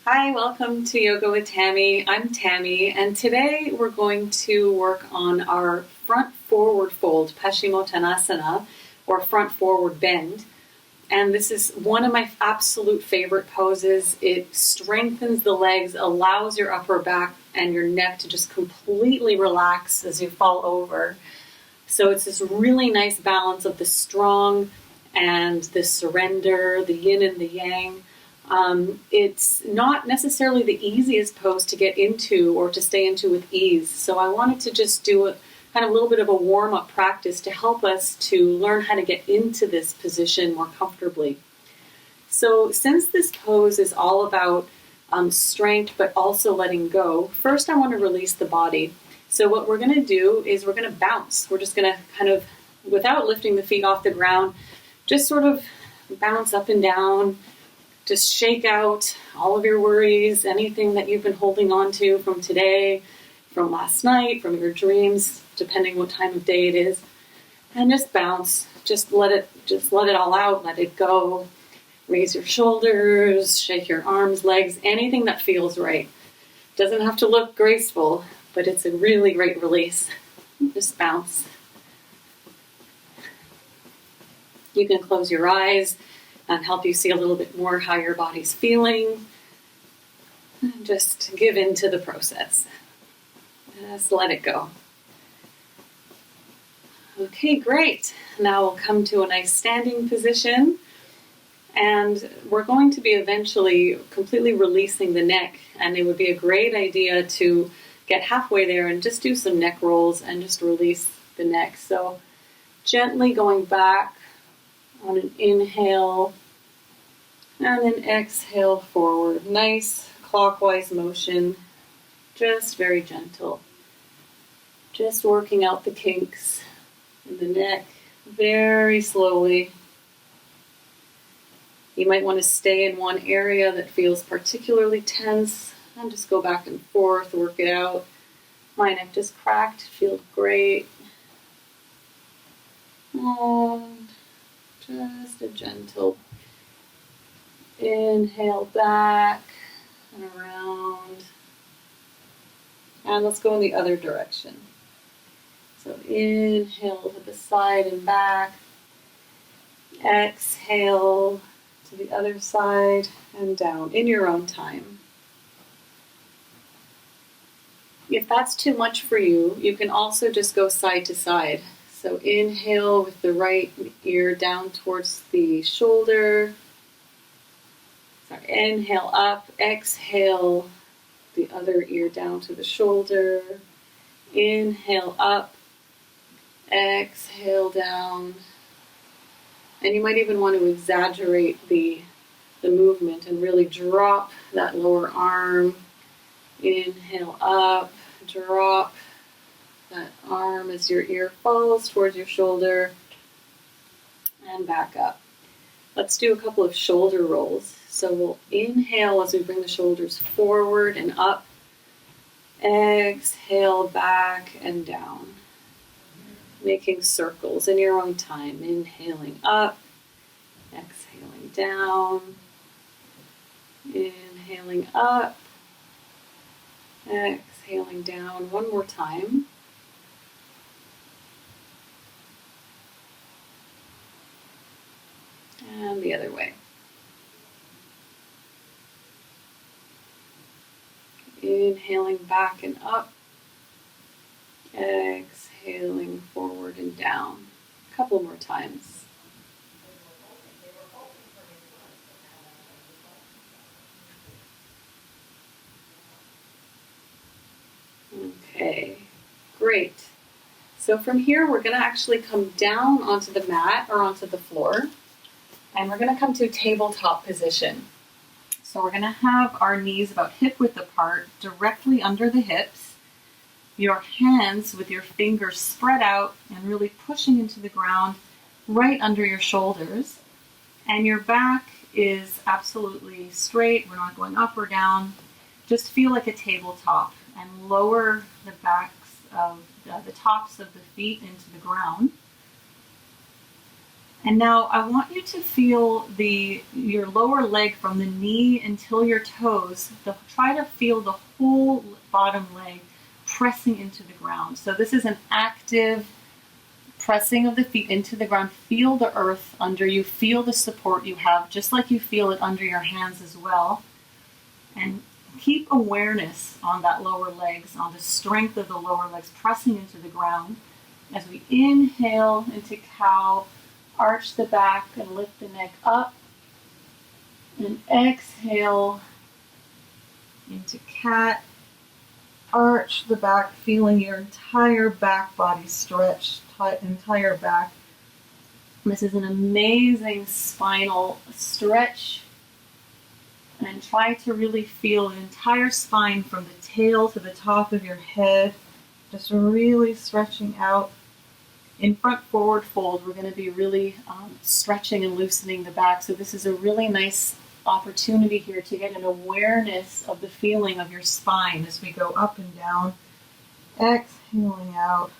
Hi, welcome to Yoga with Tammy. I'm Tammy, and today we're going to work on our front forward fold, Paschimottanasana, or front forward bend. And this is one of my absolute favorite poses. It strengthens the legs, allows your upper back and your neck to just completely relax as you fall over. So it's this really nice balance of the strong and the surrender, the yin and the yang. It's not necessarily the easiest pose to get into or to stay into with ease. So I wanted to just do a kind of a little bit of a warm-up practice to help us to learn how to get into this position more comfortably. So since this pose is all about strength but also letting go, first I want to release the body. So what we're going to do is we're going to bounce. We're just going to kind of, without lifting the feet off the ground, just sort of bounce up and down. Just shake out all of your worries, anything that you've been holding on to from today, from last night, from your dreams, depending what time of day it is. And just bounce. Just let it all out, let it go. Raise your shoulders, shake your arms, legs, anything that feels right. Doesn't have to look graceful, but it's a really great release. Just bounce. You can close your eyes and help you see a little bit more how your body's feeling. And just give in to the process. Just let it go. Okay, great. Now we'll come to a nice standing position. And we're going to be eventually completely releasing the neck. And it would be a great idea to get halfway there and just do some neck rolls and just release the neck. So gently going back on an inhale and an exhale forward. Nice clockwise motion, just very gentle. Just working out the kinks in the neck very slowly. You might want to stay in one area that feels particularly tense and just go back and forth, work it out. My neck just cracked, feels great. And just a gentle inhale back and around. And let's go in the other direction. So inhale to the side and back. Exhale to the other side and down in your own time. If that's too much for you, you can also just go side to side. So inhale with the right ear down towards the shoulder. So inhale up, exhale the other ear down to the shoulder. Inhale up, exhale down. And you might even want to exaggerate the movement and really drop that lower arm. Inhale up, drop that arm as your ear falls towards your shoulder and back up. Let's do a couple of shoulder rolls. So we'll inhale as we bring the shoulders forward and up. Exhale back and down. Making circles in your own time. Inhaling up, exhaling down. Inhaling up, exhaling down. One more time. And the other way. Inhaling back and up. Exhaling forward and down. A couple more times. Okay, great. So from here, we're going to actually come down onto the mat or onto the floor. And we're going to come to tabletop position. So we're going to have our knees about hip width apart, directly under the hips. Your hands with your fingers spread out and really pushing into the ground right under your shoulders. And your back is absolutely straight. We're not going up or down. Just feel like a tabletop and lower the backs of the tops of the feet into the ground. And now I want you to feel your lower leg from the knee until your toes. Try to feel the whole bottom leg pressing into the ground. So this is an active pressing of the feet into the ground. Feel the earth under you. Feel the support you have, just like you feel it under your hands as well. And keep awareness on that lower legs, on the strength of the lower legs pressing into the ground. As we inhale into cow, arch the back and lift the neck up. And exhale into cat. Arch the back, feeling your entire back body stretch, entire back. This is an amazing spinal stretch. And try to really feel the entire spine from the tail to the top of your head, just really stretching out. In front forward fold, we're going to be really stretching and loosening the back. So this is a really nice opportunity here to get an awareness of the feeling of your spine as we go up and down. Exhaling out.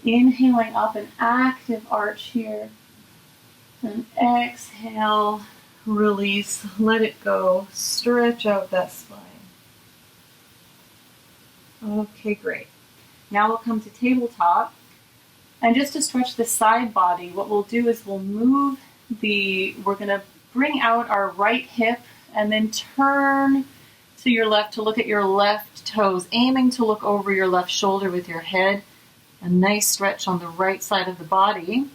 Inhaling up, an active arch here. And exhale, release, let it go. Stretch out that spine. Okay, great. Now we'll come to tabletop. And just to stretch the side body, what we'll do is we're going to bring out our right hip and then turn to your left to look at your left toes, aiming to look over your left shoulder with your head. A nice stretch on the right side of the body.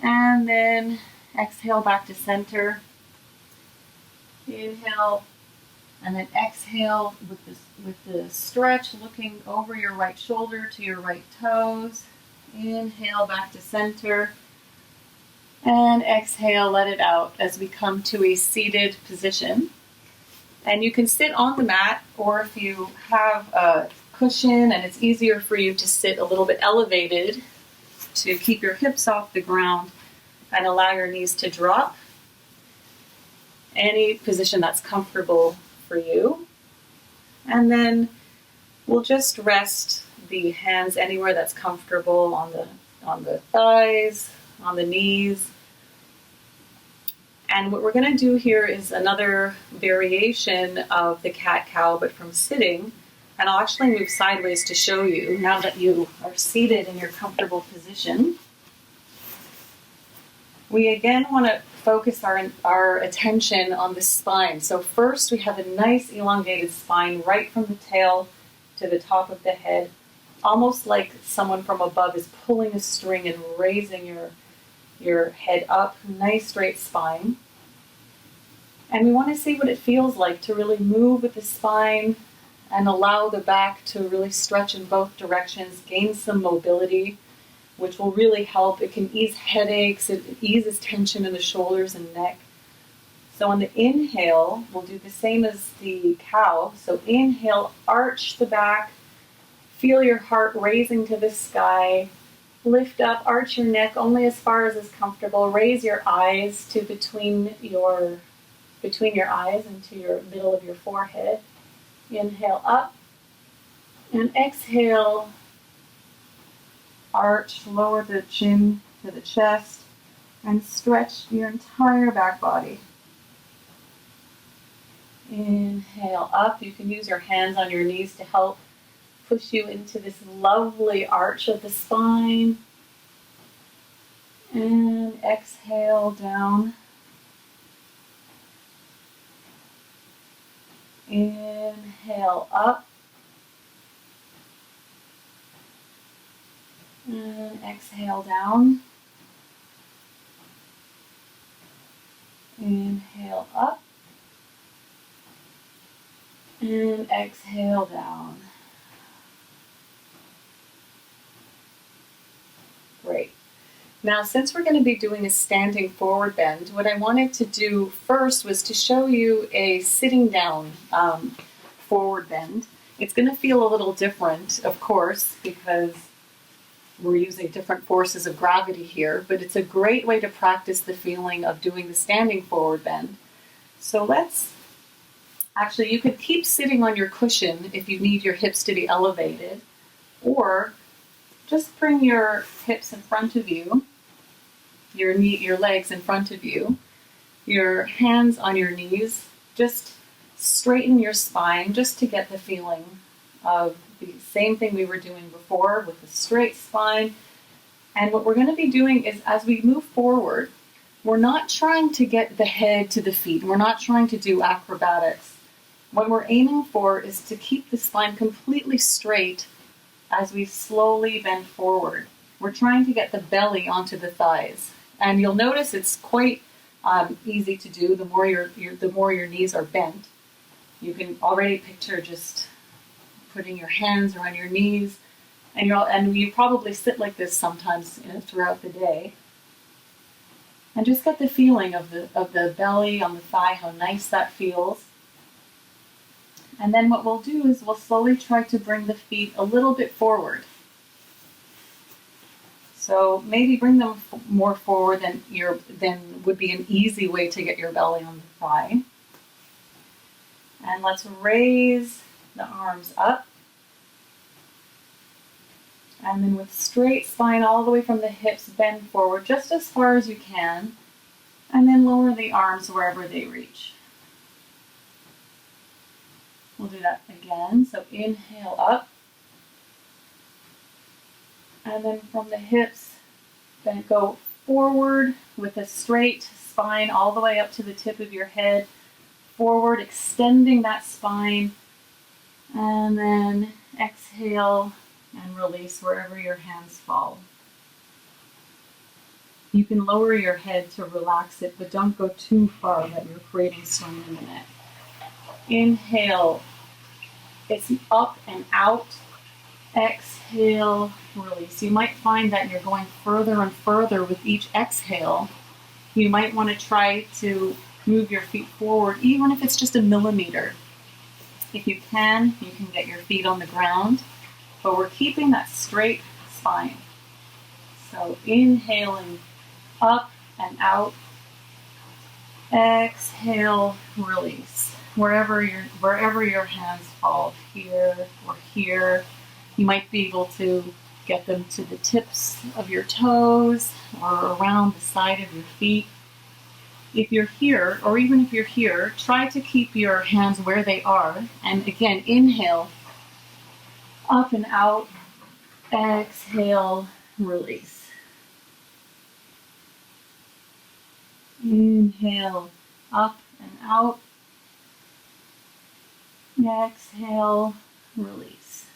And then exhale back to center. Inhale. And then exhale with the stretch, looking over your right shoulder to your right toes. Inhale back to center. And exhale, let it out as we come to a seated position. And you can sit on the mat, or if you have a cushion and it's easier for you to sit a little bit elevated to keep your hips off the ground and allow your knees to drop. Any position that's comfortable for you. And then we'll just rest the hands anywhere that's comfortable, on the thighs, on the knees. And what we're going to do here is another variation of the cat-cow, but from sitting. And I'll actually move sideways to show you now that you are seated in your comfortable position. We again want to focus our attention on the spine. So first we have a nice elongated spine right from the tail to the top of the head, almost like someone from above is pulling a string and raising your head up. Nice straight spine. And we want to see what it feels like to really move with the spine and allow the back to really stretch in both directions, gain some mobility, which will really help. It can ease headaches, it eases tension in the shoulders and neck. So on the inhale, we'll do the same as the cow. So inhale, arch the back, feel your heart raising to the sky, lift up, arch your neck only as far as is comfortable, raise your eyes to between your eyes and to your middle of your forehead. Inhale up, and exhale, arch, lower the chin to the chest, and stretch your entire back body. Inhale up. You can use your hands on your knees to help push you into this lovely arch of the spine. And exhale down. Inhale up. And exhale down. Inhale up. And exhale down. Great. Now, since we're going to be doing a standing forward bend, what I wanted to do first was to show you a sitting down forward bend. It's going to feel a little different, of course, because we're using different forces of gravity here, but it's a great way to practice the feeling of doing the standing forward bend. So actually, you could keep sitting on your cushion if you need your hips to be elevated, or just bring your hips in front of you, your legs in front of you, your hands on your knees. Just straighten your spine just to get the feeling of the same thing we were doing before with the straight spine. And what we're going to be doing is, as we move forward, we're not trying to get the head to the feet. We're not trying to do acrobatics. What we're aiming for is to keep the spine completely straight as we slowly bend forward. We're trying to get the belly onto the thighs. And you'll notice it's quite easy to do the more your knees are bent. You can already picture just putting your hands around your knees, and you probably sit like this sometimes throughout the day. And just get the feeling of the belly on the thigh, how nice that feels. And then what we'll do is we'll slowly try to bring the feet a little bit forward. So maybe bring them more forward than would be an easy way to get your belly on the thigh. And let's raise the arms up. And then with straight spine all the way from the hips, bend forward just as far as you can. And then lower the arms wherever they reach. We'll do that again. So inhale up. And then from the hips, then go forward with a straight spine all the way up to the tip of your head. Forward, extending that spine. And then exhale and release wherever your hands fall. You can lower your head to relax it, but don't go too far that you're creating strain in the neck. Inhale, it's up and out. Exhale, release. You might find that you're going further and further with each exhale. You might want to try to move your feet forward, even if it's just a millimeter. If you can get your feet on the ground, but we're keeping that straight spine. So inhaling up and out. Exhale, release. Wherever your hands fall, here or here. You might be able to get them to the tips of your toes or around the side of your feet. If you're here, or even if you're here, try to keep your hands where they are. And again, inhale, up and out. Exhale, release. Inhale, up and out. Exhale, release.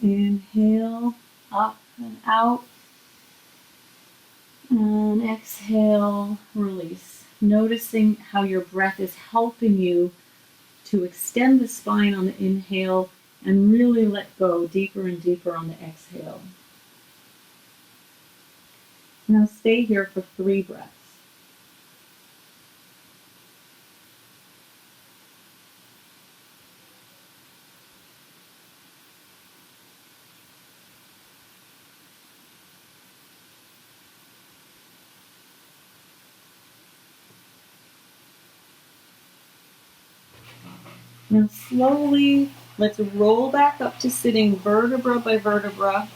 Inhale, up and out. And exhale, release. Noticing how your breath is helping you to extend the spine on the inhale and really let go deeper and deeper on the exhale. Now stay here for 3 breaths. Now slowly, let's roll back up to sitting vertebra by vertebra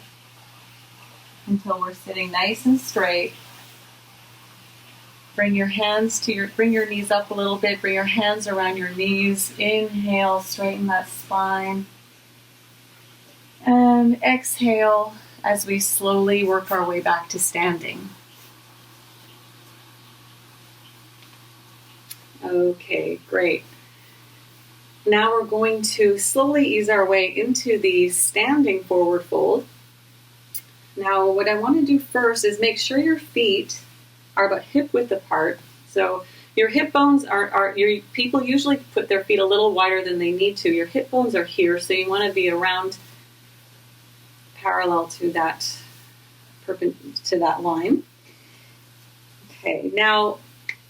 until we're sitting nice and straight. Bring your knees up a little bit, bring your hands around your knees. Inhale, straighten that spine. And exhale as we slowly work our way back to standing. Okay, great. Now we're going to slowly ease our way into the standing forward fold. Now what I want to do first is make sure your feet are about hip width apart. So your hip bones people usually put their feet a little wider than they need to. Your hip bones are here, so you want to be around parallel to that line. Okay, now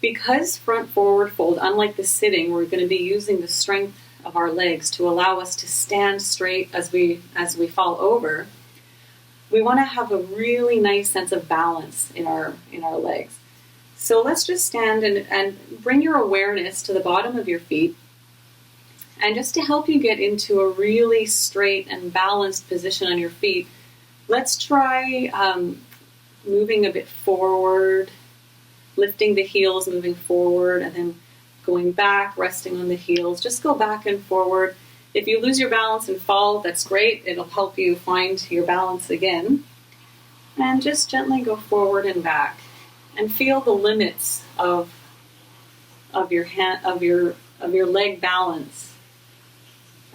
because front forward fold, unlike the sitting, we're going to be using the strength of our legs to allow us to stand straight as we fall over. We want to have a really nice sense of balance in our legs. So let's just stand and bring your awareness to the bottom of your feet. And just to help you get into a really straight and balanced position on your feet, let's try moving a bit forward, lifting the heels, moving forward, and then going back, resting on the heels. Just go back and forward. If you lose your balance and fall, that's great. It'll help you find your balance again. And just gently go forward and back, and feel the limits of your leg balance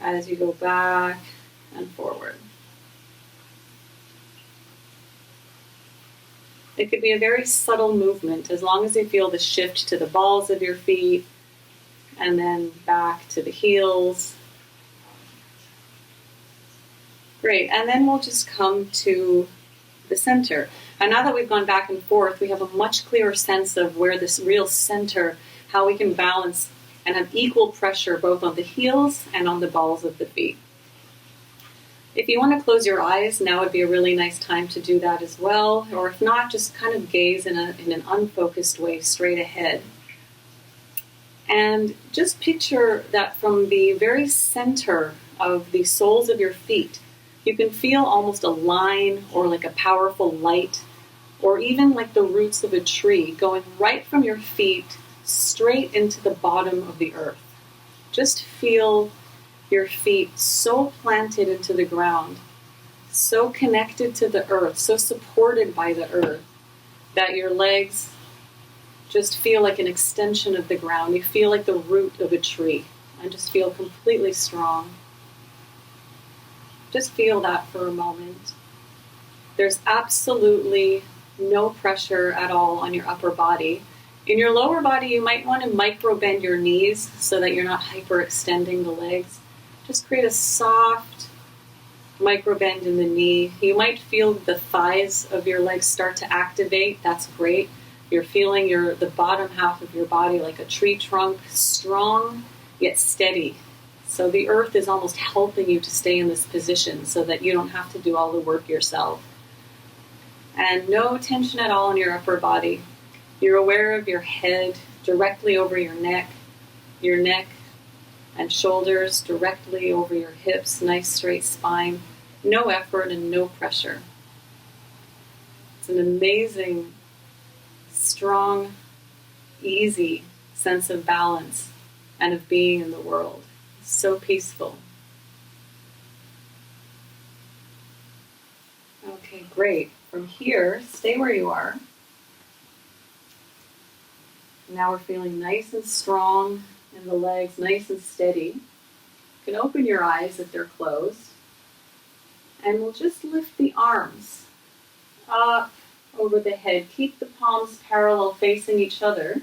as you go back and forward. It could be a very subtle movement as long as you feel the shift to the balls of your feet and then back to the heels. Great, and then we'll just come to the center. And now that we've gone back and forth, we have a much clearer sense of where this real center, how we can balance and have equal pressure both on the heels and on the balls of the feet. If you want to close your eyes, now would be a really nice time to do that as well. Or if not, just kind of gaze in an unfocused way straight ahead. And just picture that from the very center of the soles of your feet, you can feel almost a line or like a powerful light, or even like the roots of a tree going right from your feet straight into the bottom of the earth. Just feel your feet so planted into the ground, so connected to the earth, so supported by the earth, that your legs just feel like an extension of the ground. You feel like the root of a tree and just feel completely strong. Just feel that for a moment. There's absolutely no pressure at all on your upper body. In your lower body, you might want to micro bend your knees so that you're not hyperextending the legs. Just create a soft micro bend in the knee. You might feel the thighs of your legs start to activate. That's great. You're feeling the bottom half of your body like a tree trunk, strong yet steady. So the earth is almost helping you to stay in this position so that you don't have to do all the work yourself. And no tension at all in your upper body. You're aware of your head directly over your neck and shoulders directly over your hips, nice straight spine, no effort and no pressure. It's an amazing, strong, easy sense of balance and of being in the world. It's so peaceful. Okay, great. From here, stay where you are. Now we're feeling nice and strong in the legs, nice and steady. You can open your eyes if they're closed. And we'll just lift the arms up over the head. Keep the palms parallel facing each other.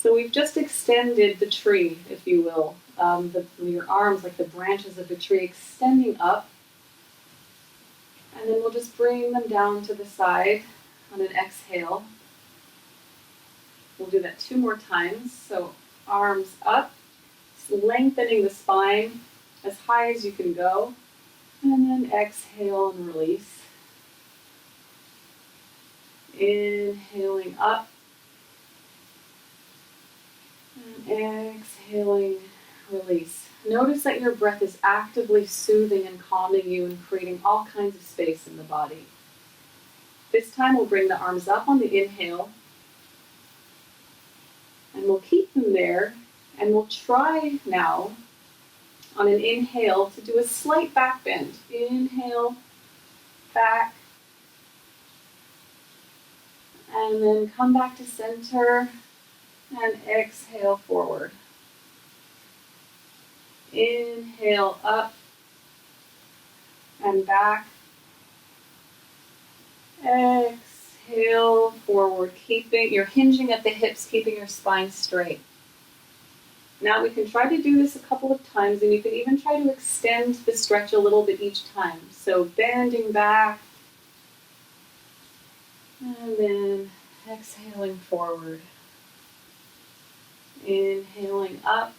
So we've just extended the tree, if you will. Your arms like the branches of the tree extending up. And then we'll just bring them down to the side on an exhale. We'll do that 2 more times. So arms up, lengthening the spine as high as you can go. And then exhale and release. Inhaling up. And exhaling, release. Notice that your breath is actively soothing and calming you and creating all kinds of space in the body. This time we'll bring the arms up on the inhale. And we'll keep them there. And we'll try now on an inhale to do a slight back bend. Inhale, back. And then come back to center. And exhale forward. Inhale up and back. Exhale forward. You're hinging at the hips, keeping your spine straight. Now we can try to do this a couple of times, and you can even try to extend the stretch a little bit each time. So bending back and then exhaling forward. Inhaling up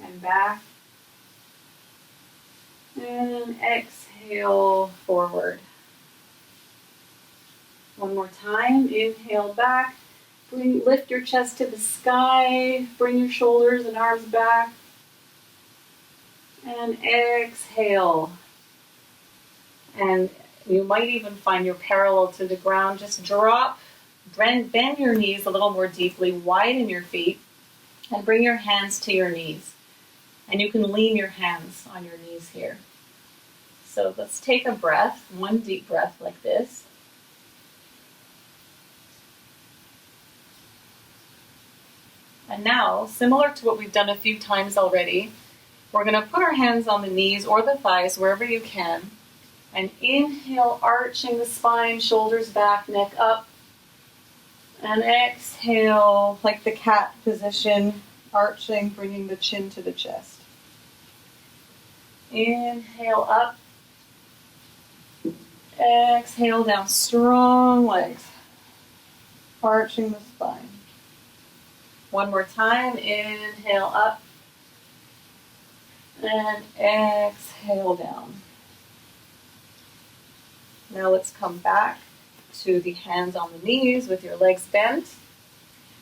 and back. And exhale forward. One more time. Inhale back. Lift your chest to the sky. Bring your shoulders and arms back. And exhale. And you might even find you're parallel to the ground. Just drop, bend your knees a little more deeply, widen your feet, and bring your hands to your knees. And you can lean your hands on your knees here. So let's take a breath, one deep breath like this. And now, similar to what we've done a few times already, we're going to put our hands on the knees or the thighs, wherever you can. And inhale, arching the spine, shoulders back, neck up. And exhale, like the cat position, arching, bringing the chin to the chest. Inhale up. Exhale down, strong legs, arching the spine. One more time, inhale up. And exhale down. Now let's come back to the hands on the knees with your legs bent.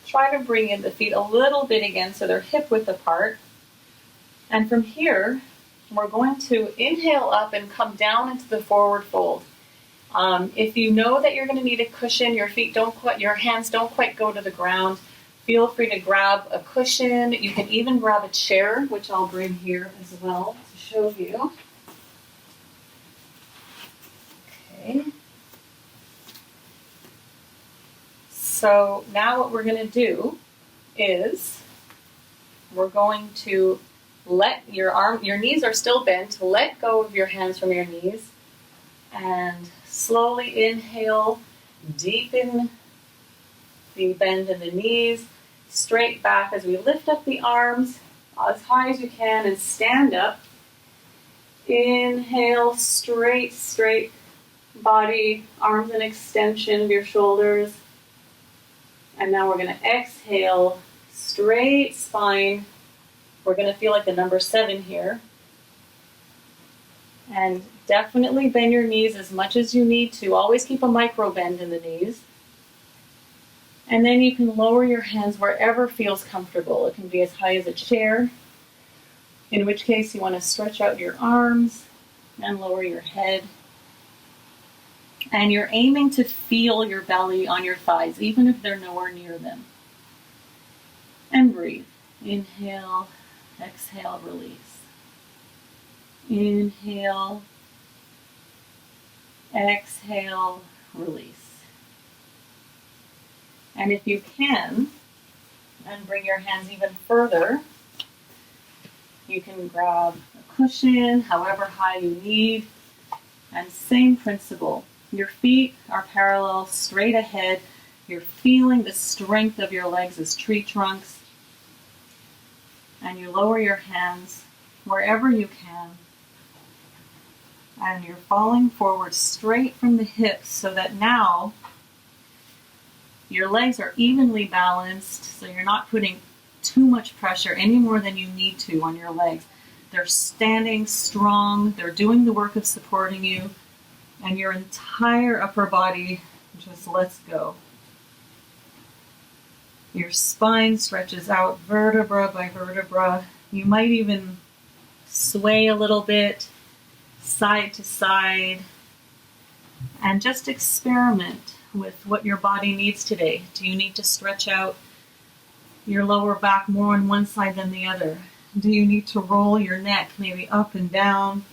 Try to bring in the feet a little bit again so they're hip width apart. And from here, we're going to inhale up and come down into the forward fold. If you know that you're going to need a cushion, your hands don't quite go to the ground, feel free to grab a cushion. You can even grab a chair, which I'll bring here as well to show you. Okay. So now what we're going to do is we're going to let your knees are still bent, let go of your hands from your knees, and slowly inhale, deepen the bend in the knees, straight back as we lift up the arms as high as you can and stand up. Inhale, straight body, arms in extension of your shoulders. And now we're going to exhale, straight spine. We're going to feel like the number 7 here. And definitely bend your knees as much as you need to. Always keep a micro bend in the knees. And then you can lower your hands wherever feels comfortable. It can be as high as a chair, in which case you want to stretch out your arms and lower your head. And you're aiming to feel your belly on your thighs, even if they're nowhere near them. And breathe. Inhale, exhale, release. Inhale, exhale, release. And if you can, and bring your hands even further, you can grab a cushion, however high you need, and same principle. Your feet are parallel, straight ahead. You're feeling the strength of your legs as tree trunks. And you lower your hands wherever you can. And you're falling forward straight from the hips so that now your legs are evenly balanced, so you're not putting too much pressure any more than you need to on your legs. They're standing strong, they're doing the work of supporting you, and your entire upper body just lets go. Your spine stretches out vertebra by vertebra. You might even sway a little bit, side to side, and just experiment with what your body needs today. Do you need to stretch out your lower back more on one side than the other? Do you need to roll your neck maybe up and down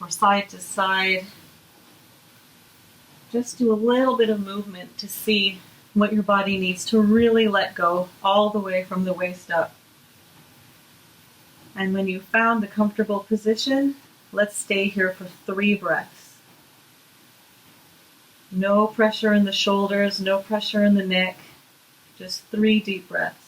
or side to side? Just do a little bit of movement to see what your body needs to really let go all the way from the waist up. And when you've found the comfortable position, let's stay here for 3 breaths. No pressure in the shoulders, no pressure in the neck, just 3 deep breaths.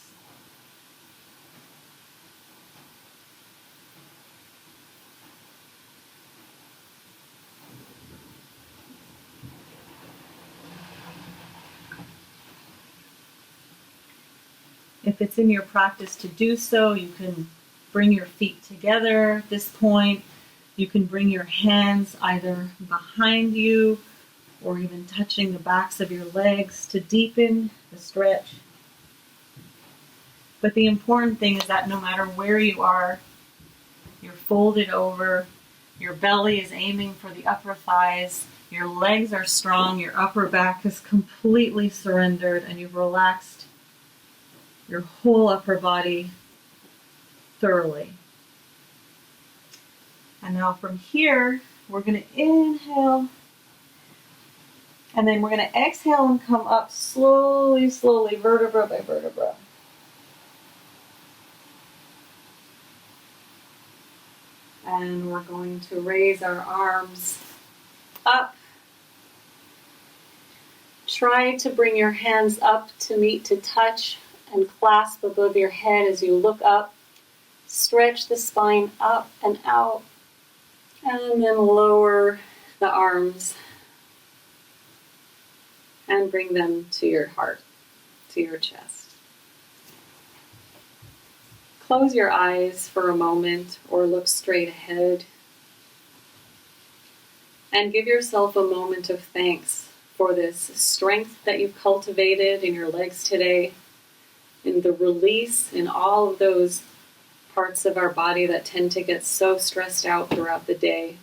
If it's in your practice to do so, you can bring your feet together at this point. You can bring your hands either behind you or even touching the backs of your legs to deepen the stretch. But the important thing is that no matter where you are, You're folded over. Your belly is aiming for the upper thighs. Your legs are strong. Your upper back is completely surrendered, and you've relaxed your whole upper body thoroughly. And now from here, we're going to inhale. And then we're going to exhale and come up slowly, slowly, vertebra by vertebra. And we're going to raise our arms up. Try to bring your hands up to meet, to touch, and clasp above your head as you look up. Stretch the spine up and out. And then lower the arms and bring them to your heart, to your chest. Close your eyes for a moment or look straight ahead. And give yourself a moment of thanks for this strength that you've cultivated in your legs today, in the release in all of those parts of our body that tend to get so stressed out throughout the day.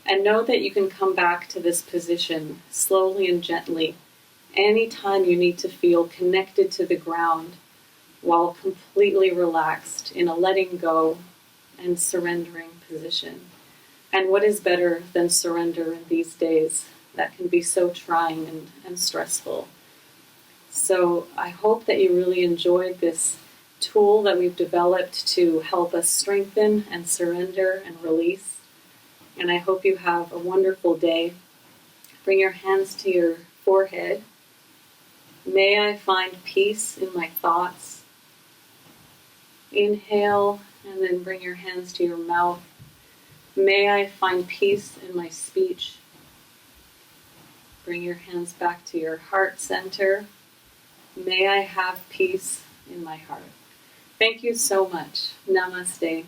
And know that you can come back to this position slowly and gently anytime you need to feel connected to the ground while completely relaxed in a letting go and surrendering position. And what is better than surrender in these days that can be so trying and stressful? So I hope that you really enjoyed this tool that we've developed to help us strengthen and surrender and release. And I hope you have a wonderful day. Bring your hands to your forehead. May I find peace in my thoughts. Inhale, and then bring your hands to your mouth. May I find peace in my speech. Bring your hands back to your heart center. May I have peace in my heart. Thank you so much. Namaste.